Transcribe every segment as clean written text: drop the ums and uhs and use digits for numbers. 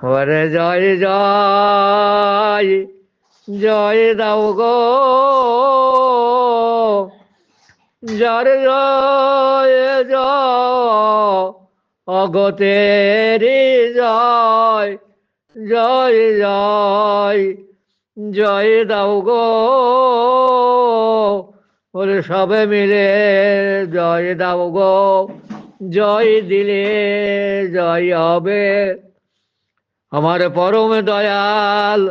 ওরে জয় জয় জয় দাও গো, যার জয় জয় অগতেরি জয়, জয় জয় জয় দাও গো। ওরে সবে মিলে জয় দাও গো, জয় দিলে জয় হবে। আমার পরম দয়াল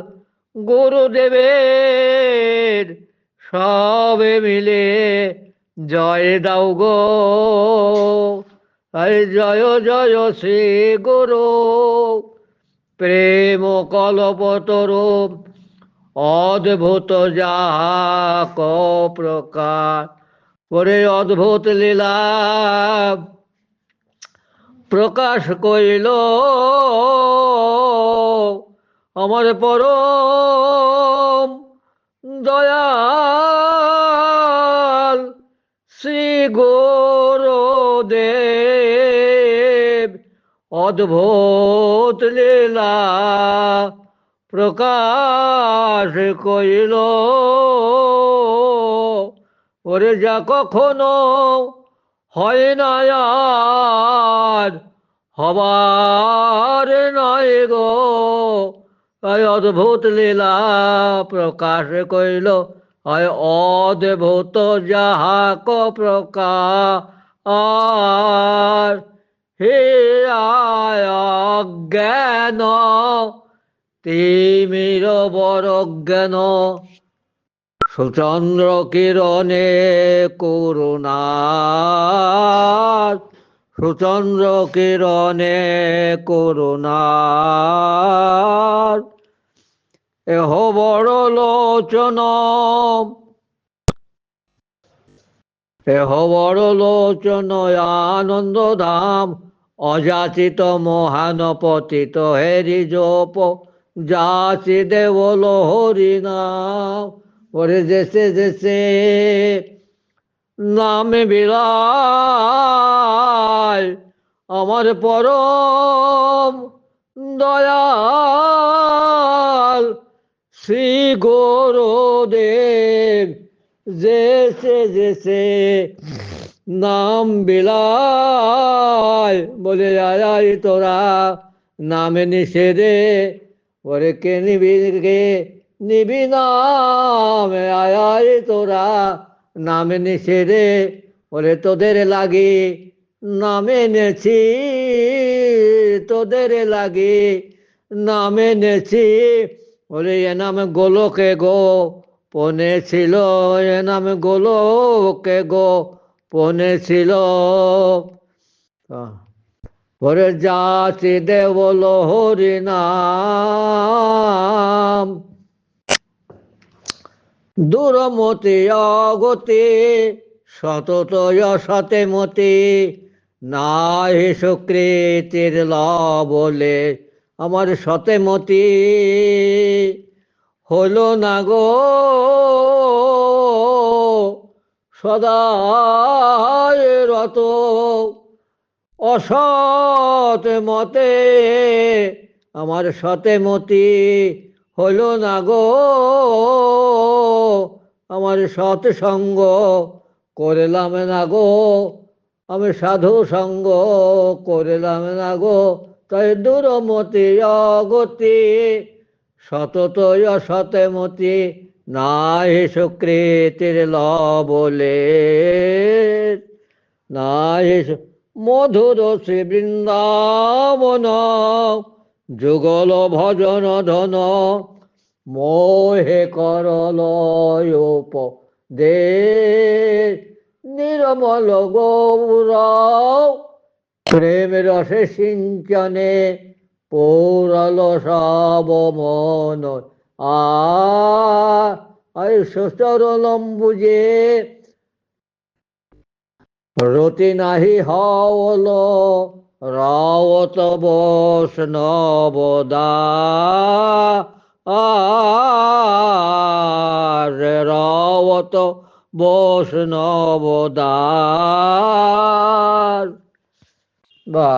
গুরুদেবের সবে মিলে জয় দাও গো। এই জয় জয় শ্রী গুরু প্রেম কল্পতরু, অদ্ভুত যাক প্রকার। করে অদ্ভুত লীলা প্রকাশ কইল আমার পরম দয়াল শ্রী গুরুদেব। অদ্ভুত লীলা প্রকাশ কইল, ওরে যা কখনো হয় না আর হবার নয় গো। এই অদ্ভুত লীলা প্রকাশ কইল, হয় অদ্ভুত যাহাক প্রকার। হে অজ্ঞান তিমির বড় জ্ঞান, সুচন্দ্র কিরণে করুণার, সুচন্দ্র কিরণে করুণার। এহ বড় লোচন, এহ বড় লোচন আনন্দ ধাম, অযাচিত মহান পতিত হেরি জপ, যাচি দেবল হরি নাম। ওরে দেশে দেশে নামে বিলায় আমার পরম দয়াল শ্রী গুরুদেব। যেসে যেসে নাম বিলায়, বলে আয় তোরা নামে নিষেধে। ওরে কে নিবি কে নিবি নামে, আয় তোরা নামে নিষেধে। ওরে তোদের লাগি নামে নেছি, তোদের লাগি নামে নেছি। ওরে এ নাম গোলকে গো পনে ছিল, এ নাম গোলকে গো পনে ছিল। ওরে যাচি দেবল হরি নাম, দূরমতি অগতি সতত সতে মতি, নাই সুকৃতির বলে আমার সতে মতি হলো না গো। সদায় রত অসৎ মতে আমার সতে মতি হলো না গো। আমার সৎ সঙ্গ করলাম না গো, আমি সাধু সঙ্গ করলাম না গো। তাই দূরমতি অগতি সতত অসতে মতি, নাই সুকৃতির বলে। নাই মধুর শ্রী বৃন্দাবন, যুগল ভজন ধন, মোহে করল দে নির্মল গৌর, প্রেম রসে সিঞ্চনে পৌরল সব মন। আচরলম বুঝে রতি নাহি হল, রাওত বৈষ্ণবদা রাওত বৈষ্ণবদার। বা